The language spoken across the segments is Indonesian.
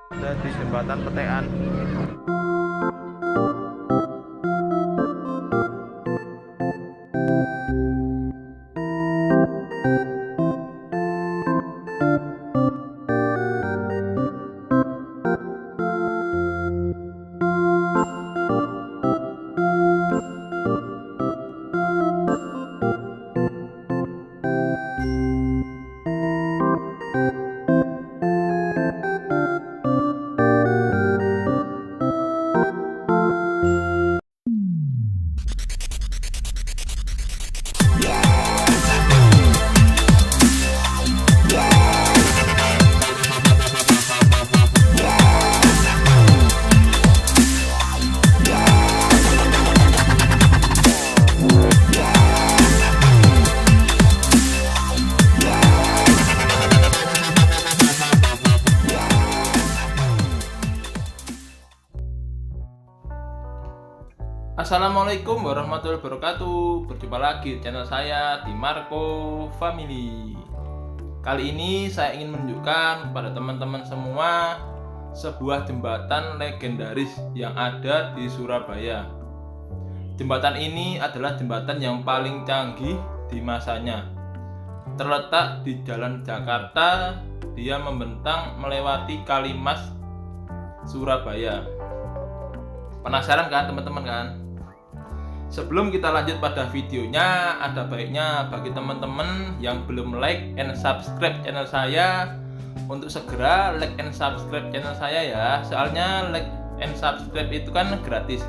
Ada di jembatan Petean. Assalamualaikum warahmatullahi wabarakatuh. Berjumpa lagi di channel saya di Marco Family. Kali ini saya ingin menunjukkan kepada teman-teman semua sebuah jembatan legendaris yang ada di Surabaya. Jembatan ini adalah jembatan yang paling canggih di masanya. Terletak di Jalan Jakarta, dia membentang melewati Kalimas, Surabaya. Penasaran kan teman-teman kan? Sebelum kita lanjut pada videonya, ada baiknya bagi teman-teman yang belum like and subscribe channel saya untuk segera like and subscribe channel saya ya. Soalnya like and subscribe itu kan gratis,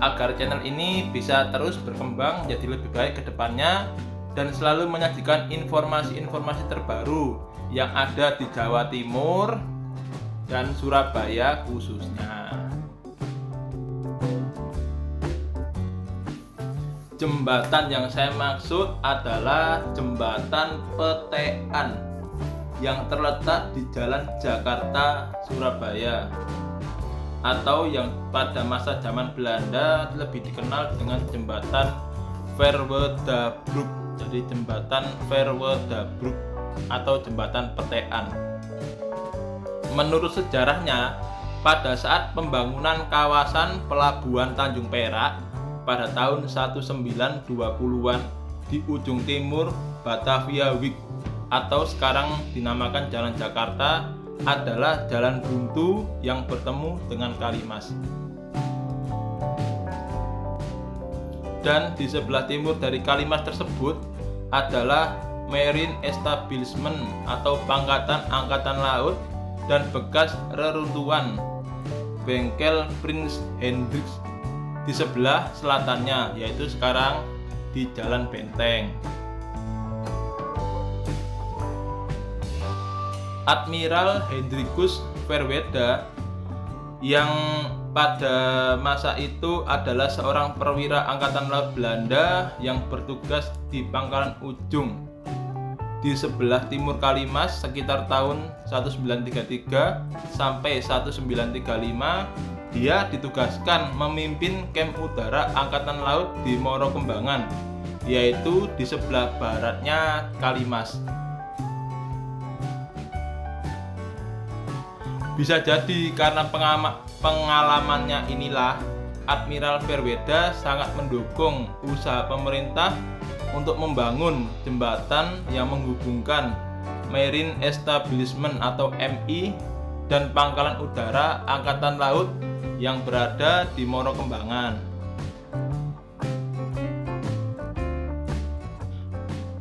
agar channel ini bisa terus berkembang menjadi lebih baik ke depannya dan selalu menyajikan informasi-informasi terbaru yang ada di Jawa Timur dan Surabaya khususnya. Jembatan yang saya maksud adalah jembatan Petean yang terletak di Jalan Jakarta, Surabaya, atau yang pada masa zaman Belanda lebih dikenal dengan jembatan Verwedabroek. Jadi jembatan Verwedabroek atau jembatan Petean. Menurut sejarahnya, pada saat pembangunan kawasan Pelabuhan Tanjung Perak pada tahun 1920-an di ujung timur Batavia Week atau sekarang dinamakan Jalan Jakarta adalah jalan buntu yang bertemu dengan Kalimas. Dan di sebelah timur dari Kalimas tersebut adalah Marine Establishment atau Pangkatan Angkatan Laut dan bekas reruntuhan bengkel Prince Hendrik di sebelah selatannya, yaitu sekarang di Jalan Benteng. Admiral Hendrikus Verweda yang pada masa itu adalah seorang perwira Angkatan Laut Belanda yang bertugas di Pangkalan Ujung di sebelah timur Kalimas sekitar tahun 1933 sampai 1935. Dia ditugaskan memimpin kamp udara Angkatan Laut di Moro Kembangan, yaitu di sebelah baratnya Kalimas. Bisa jadi karena pengalamannya inilah, Admiral Verweda sangat mendukung usaha pemerintah untuk membangun jembatan yang menghubungkan Marine Establishment atau MI dan Pangkalan Udara Angkatan Laut yang berada di Moro Kembangan.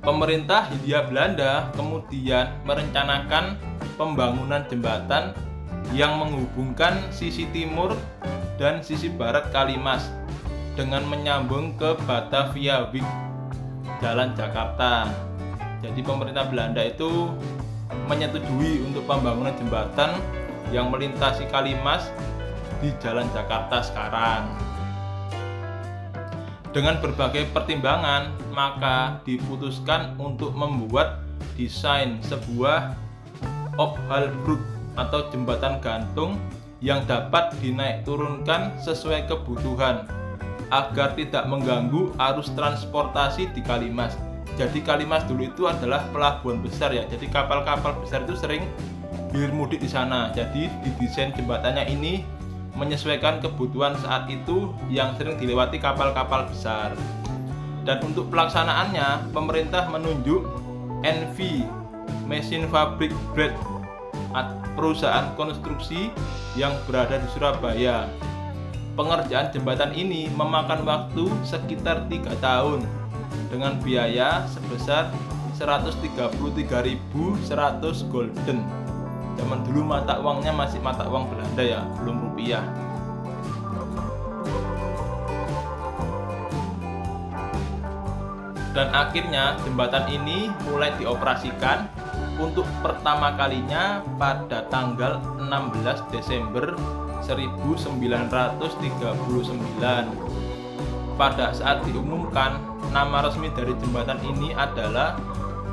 Pemerintah Hindia Belanda kemudian merencanakan pembangunan jembatan yang menghubungkan sisi timur dan sisi barat Kalimas dengan menyambung ke Batavia Week, Jalan Jakarta. Jadi pemerintah Belanda itu menyetujui untuk pembangunan jembatan yang melintasi Kalimas di Jalan Jakarta sekarang. Dengan berbagai pertimbangan, maka diputuskan untuk membuat desain sebuah Ophalbrug atau jembatan gantung yang dapat dinaik turunkan sesuai kebutuhan agar tidak mengganggu arus transportasi di Kalimas. Jadi Kalimas dulu itu adalah pelabuhan besar ya. Jadi kapal-kapal besar itu sering hilir mudik di sana. Jadi didesain jembatannya ini menyesuaikan kebutuhan saat itu yang sering dilewati kapal-kapal besar. Dan untuk pelaksanaannya, pemerintah menunjuk NV Mesin Fabrik Blade, perusahaan konstruksi yang berada di Surabaya. Pengerjaan jembatan ini memakan waktu sekitar 3 tahun dengan biaya sebesar 133.100 gulden. Zaman dulu mata uangnya masih mata uang Belanda ya, belum rupiah. Dan akhirnya jembatan ini mulai dioperasikan untuk pertama kalinya pada tanggal 16 Desember 1939. Pada saat diumumkan, nama resmi dari jembatan ini adalah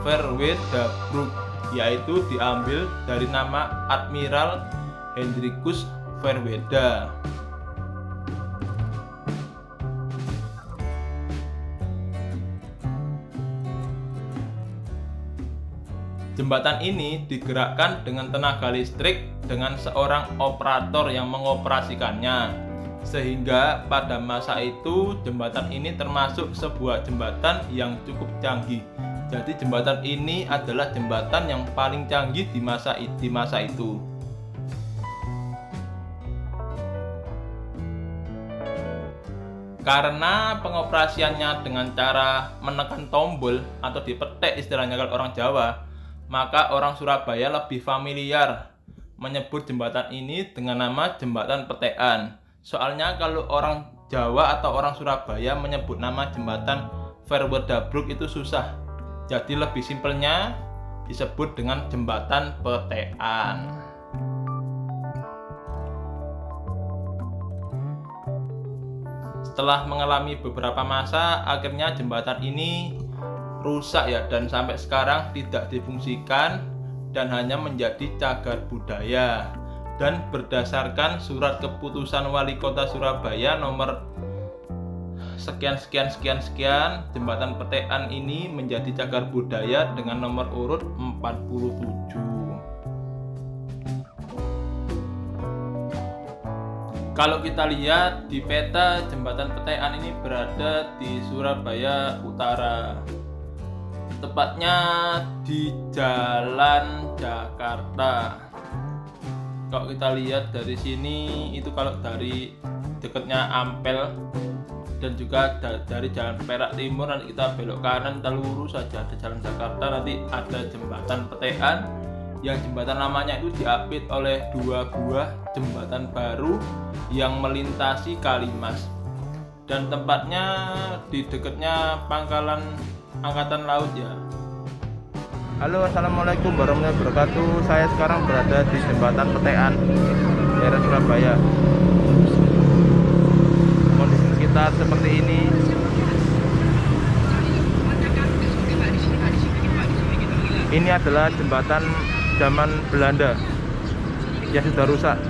Verweerderbrug, yaitu diambil dari nama Admiral Hendrikus Verweerder. Jembatan ini digerakkan dengan tenaga listrik dengan seorang operator yang mengoperasikannya, sehingga pada masa itu jembatan ini termasuk sebuah jembatan yang cukup canggih. Jadi jembatan ini adalah jembatan yang paling canggih di masa itu. Karena pengoperasiannya dengan cara menekan tombol atau dipetek istilahnya kalau orang Jawa, maka orang Surabaya lebih familiar menyebut jembatan ini dengan nama jembatan petekan. Soalnya kalau orang Jawa atau orang Surabaya menyebut nama jembatan Verweerderbrug itu susah. Jadi lebih simpelnya disebut dengan jembatan petekan. Setelah mengalami beberapa masa, akhirnya jembatan ini rusak ya, dan sampai sekarang tidak difungsikan dan hanya menjadi cagar budaya. Dan berdasarkan surat keputusan Wali Kota Surabaya nomor sekian, jembatan petekan ini menjadi cagar budaya dengan nomor urut 47. Kalau kita lihat di peta, jembatan petekan ini berada di Surabaya Utara, tepatnya di Jalan Jakarta. Kalau kita lihat dari sini, itu kalau dari dekatnya Ampel dan juga dari Jalan Perak Timur, nanti kita belok kanan, kita lurus saja ada Jalan Jakarta, nanti ada jembatan petekan yang jembatan lamanya itu diapit oleh 2 buah jembatan baru yang melintasi Kalimas, dan tempatnya di dekatnya pangkalan Angkatan Laut ya. Halo, assalamualaikum warahmatullahi wabarakatuh. Saya sekarang berada di jembatan petekan daerah Surabaya. Kondisi sekitar seperti ini. Ini adalah jembatan zaman Belanda yang sudah rusak.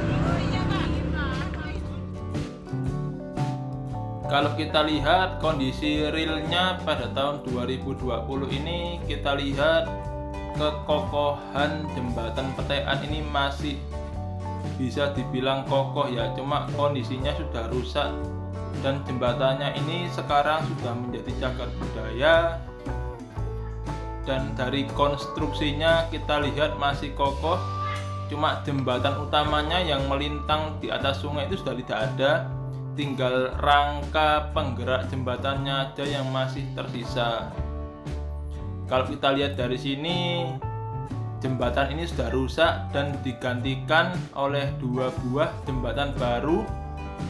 Kalau kita lihat kondisi realnya pada tahun 2020 ini, kita lihat kekokohan jembatan petekan ini masih bisa dibilang kokoh ya, cuma kondisinya sudah rusak dan jembatannya ini sekarang sudah menjadi cagar budaya. Dan dari konstruksinya kita lihat masih kokoh, cuma jembatan utamanya yang melintang di atas sungai itu sudah tidak ada, tinggal rangka penggerak jembatannya aja yang masih tersisa. Kalau kita lihat dari sini, jembatan ini sudah rusak dan digantikan oleh 2 buah jembatan baru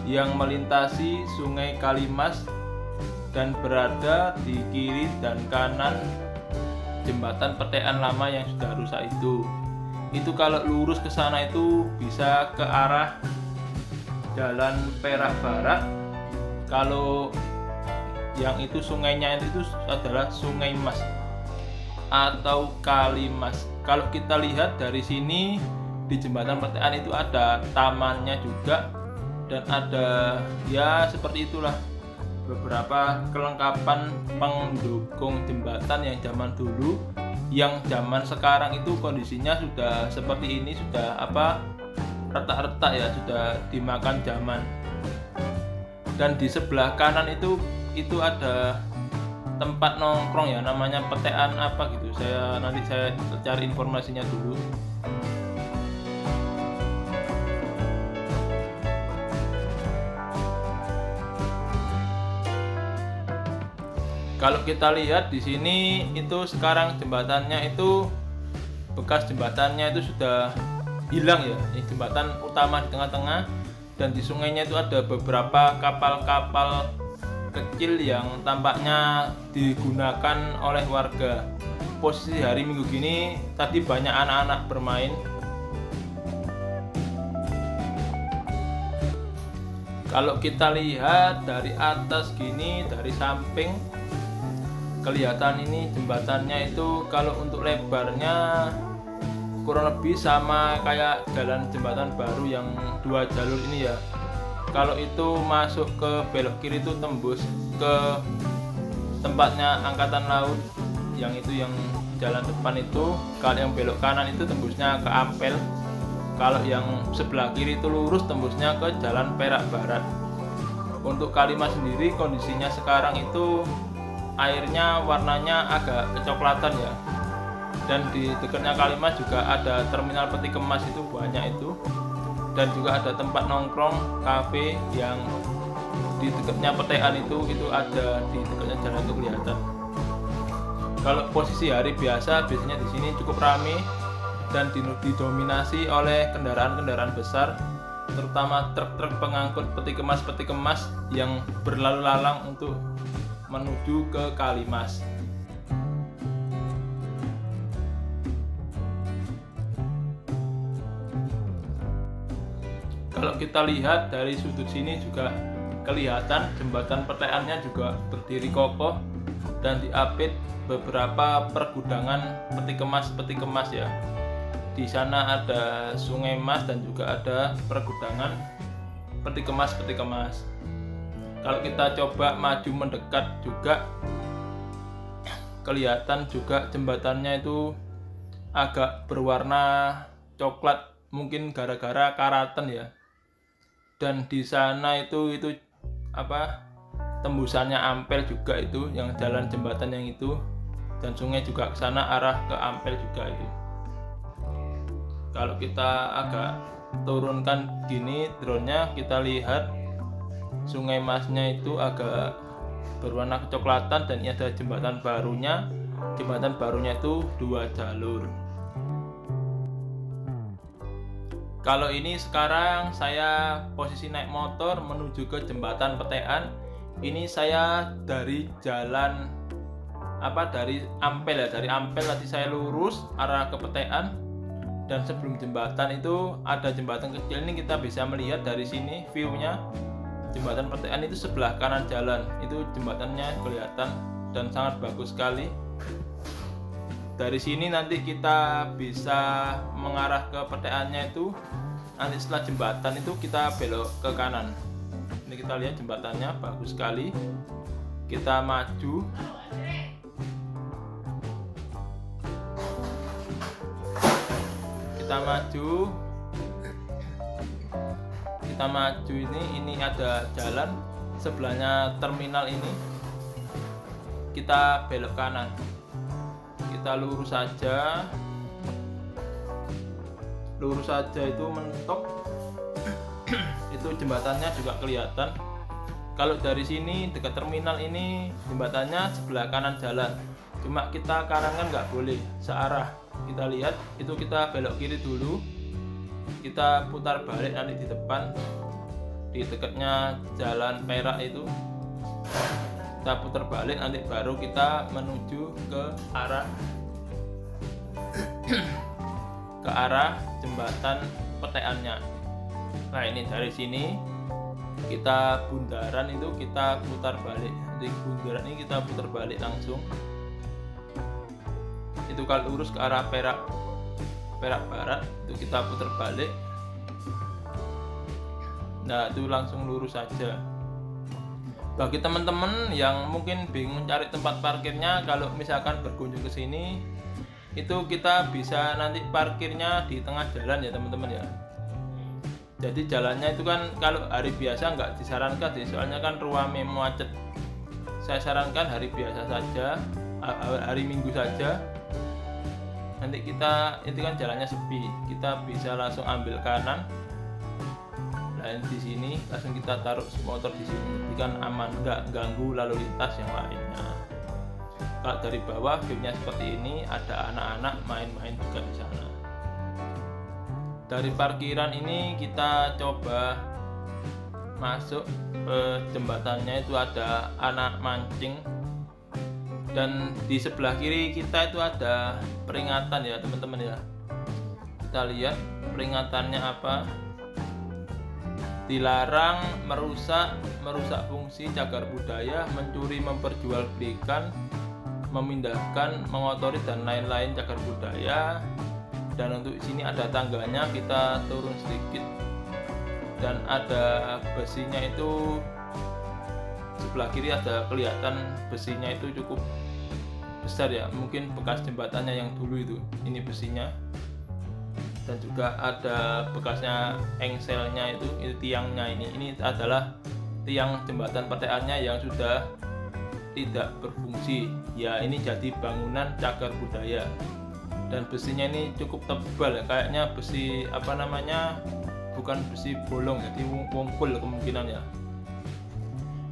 yang melintasi Sungai Kalimas dan berada di kiri dan kanan jembatan petekan lama yang sudah rusak itu. Itu kalau lurus ke sana itu bisa ke arah Jalan Perak Barat. Kalau yang itu sungainya itu adalah Sungai Mas atau Kalimas. Kalau kita lihat dari sini, di jembatan petekan itu ada tamannya juga, dan ada ya seperti itulah beberapa kelengkapan pendukung jembatan yang zaman dulu Yang zaman sekarang itu kondisinya sudah seperti ini, sudah retak-retak ya, sudah dimakan zaman. Dan di sebelah kanan itu ada tempat nongkrong ya, namanya Petean apa gitu. Nanti saya cari informasinya dulu. Kalau kita lihat di sini itu sekarang jembatannya itu, bekas jembatannya itu sudah hilang ya. Ini jembatan utama di tengah-tengah, dan di sungainya itu ada beberapa kapal-kapal kecil yang tampaknya digunakan oleh warga. Posisi hari Minggu gini tadi banyak anak-anak bermain. Kalau kita lihat dari atas gini, dari samping, kelihatan ini jembatannya itu kalau untuk lebarnya kurang lebih sama kayak jalan jembatan baru yang 2 jalur ini ya. Kalau itu masuk ke belok kiri itu tembus ke tempatnya angkatan laut, yang itu yang jalan depan itu. Kalau yang belok kanan itu tembusnya ke Ampel. Kalau yang sebelah kiri itu lurus tembusnya ke Jalan Perak Barat. Untuk Kalimas sendiri kondisinya sekarang itu airnya warnanya agak kecoklatan ya. Dan di dekatnya Kalimas juga ada terminal peti kemas, itu banyak itu. Dan juga ada tempat nongkrong, kafe yang di dekatnya Petean itu ada di dekatnya jalan itu kelihatan. Kalau posisi hari biasanya di sini cukup ramai dan didominasi oleh kendaraan-kendaraan besar, terutama truk-truk pengangkut peti kemas yang berlalu lalang untuk menuju ke Kalimas. Kalau kita lihat dari sudut sini juga kelihatan jembatan Peteannya juga berdiri kokoh dan diapit beberapa pergudangan peti kemas ya. Di sana ada Sungai Mas dan juga ada pergudangan peti kemas. Kalau kita coba maju mendekat juga kelihatan juga jembatannya itu agak berwarna coklat, mungkin gara-gara karatan ya. Dan di sana itu tembusannya Ampel juga itu, yang jalan jembatan yang itu, dan sungai juga ke sana arah ke Ampel juga itu. Kalau kita agak turunkan gini drone-nya, kita lihat Sungai Masnya itu agak berwarna kecoklatan, dan ini ada jembatan barunya. Jembatan barunya itu 2 jalur. Kalau ini sekarang saya posisi naik motor menuju ke jembatan Petean. Ini saya dari jalan dari Ampel ya, dari Ampel tadi saya lurus arah ke Petean, dan sebelum jembatan itu ada jembatan kecil. Ini kita bisa melihat dari sini view-nya. Jembatan Petean itu sebelah kanan jalan, itu jembatannya kelihatan dan sangat bagus sekali. Dari sini nanti kita bisa mengarah ke Peteannya itu. Nanti setelah jembatan itu kita belok ke kanan. Ini kita lihat jembatannya bagus sekali. Kita maju. Kita maju ini ada jalan sebelahnya terminal ini. Kita belok kanan. Kita lurus saja itu mentok. Itu jembatannya juga kelihatan. Kalau dari sini dekat terminal ini jembatannya sebelah kanan jalan. Cuma kita kanan kan nggak boleh searah. Kita lihat itu, kita belok kiri dulu. Kita putar balik nanti di depan, di dekatnya Jalan Perak itu. Kita putar balik nanti baru kita menuju ke arah jembatan Peteannya. Nah, ini dari sini kita bundaran itu kita putar balik. Di bundaran ini kita putar balik langsung. Itu kalau lurus ke arah Perak Barat itu kita putar balik. Nah, itu langsung lurus saja. Bagi teman-teman yang mungkin bingung cari tempat parkirnya, kalau misalkan berkunjung ke sini, itu kita bisa nanti parkirnya di tengah jalan ya teman-teman ya. Jadi jalannya itu kan kalau hari biasa nggak disarankan sih, soalnya kan ruame macet. Saya sarankan hari biasa saja, hari Minggu saja. Nanti kita itu kan jalannya sepi, kita bisa langsung ambil kanan. Dan di sini langsung kita taruh motor di sini, jadi kan aman, nggak ganggu lalu lintas yang lainnya. Kalau dari bawah viewnya seperti ini, ada anak-anak main-main juga di sana. Dari parkiran ini kita coba masuk ke jembatannya, itu ada anak mancing, dan di sebelah kiri kita itu ada peringatan ya teman-teman ya. Kita lihat peringatannya apa. Dilarang merusak fungsi cagar budaya, mencuri, memperjualbelikan, memindahkan, mengotori dan lain-lain cagar budaya. Dan untuk sini ada tangganya, kita turun sedikit dan ada besinya, itu sebelah kiri ada kelihatan besinya itu cukup besar ya, mungkin bekas jembatannya yang dulu itu, ini besinya. Dan juga ada bekasnya engselnya, itu tiangnya, ini adalah tiang jembatan PTA-nya yang sudah tidak berfungsi ya. Ini jadi bangunan cagar budaya dan besinya ini cukup tebal ya, kayaknya besi apa namanya, bukan besi bolong, jadi wongkul kemungkinan ya.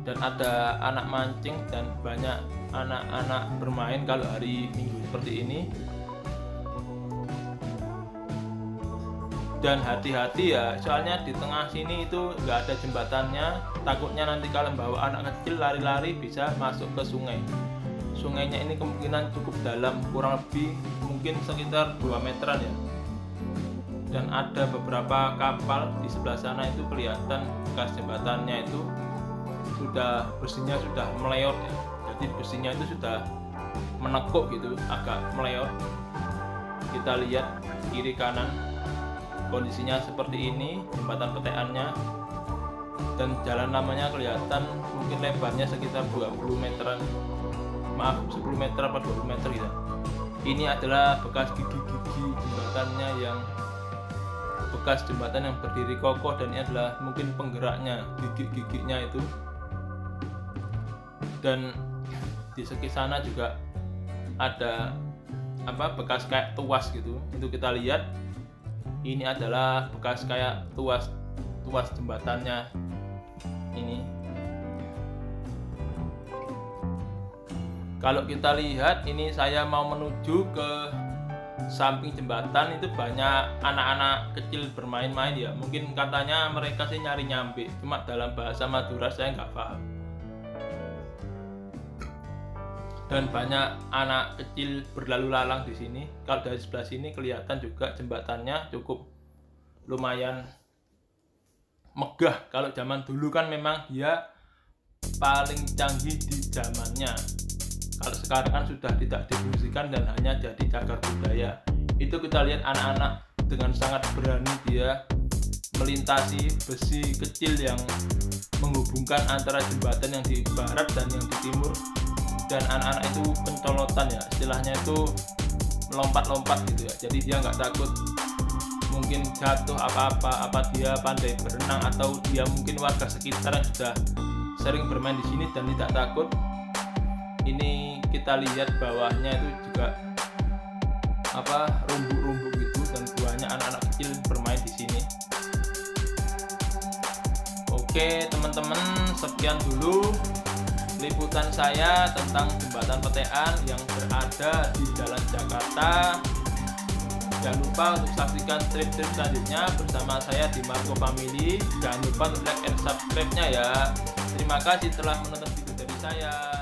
Dan ada anak mancing dan banyak anak-anak bermain kalau hari Minggu seperti ini. Dan hati-hati ya, soalnya di tengah sini itu nggak ada jembatannya, takutnya nanti kalau bawa anak kecil lari-lari bisa masuk ke sungai. Sungainya ini kemungkinan cukup dalam, kurang lebih mungkin sekitar 2 meteran ya. Dan ada beberapa kapal di sebelah sana, itu kelihatan bekas jembatannya itu sudah besinya sudah meleot ya. Jadi besinya itu sudah menekuk gitu, agak meleot. Kita lihat kiri kanan kondisinya seperti ini, jembatan PTA-nya, dan jalan lamanya kelihatan mungkin lebarnya sekitar 20 meteran, maaf 10 meter atau 20 meter gitu. Ini adalah bekas gigi-gigi jembatannya, yang bekas jembatan yang berdiri kokoh, dan ini adalah mungkin penggeraknya, gigi-giginya itu. Dan di sekitar sana juga ada apa, bekas kayak tuas gitu, itu kita lihat. Ini adalah bekas kayak tuas jembatannya ini. Kalau kita lihat ini, saya mau menuju ke samping jembatan, itu banyak anak-anak kecil bermain-main ya. Mungkin katanya mereka sih nyari nyambe, cuma dalam bahasa Madura saya nggak paham. Dan banyak anak kecil berlalu lalang di sini. Kalau dari sebelah sini kelihatan juga jembatannya cukup lumayan megah. Kalau zaman dulu kan memang dia paling canggih di zamannya. Kalau sekarang kan sudah tidak difungsikan dan hanya jadi cagar budaya. Itu kita lihat anak-anak dengan sangat berani dia melintasi besi kecil yang menghubungkan antara jembatan yang di barat dan yang di timur. Dan anak-anak itu pencolotan ya, istilahnya itu melompat-lompat gitu ya. Jadi dia nggak takut mungkin jatuh apa dia pandai berenang, atau dia mungkin warga sekitar yang sudah sering bermain di sini dan tidak takut. Ini kita lihat bawahnya itu juga apa, rumbuk-rumbuk gitu, dan banyak anak-anak kecil bermain di sini. Oke teman-teman, sekian dulu liputan saya tentang jembatan PTA yang berada di Jalan Jakarta. Jangan lupa untuk saksikan trip-trip selanjutnya bersama saya di Marco Family. Jangan lupa untuk like and subscribe-nya ya. Terima kasih telah menonton video dari saya.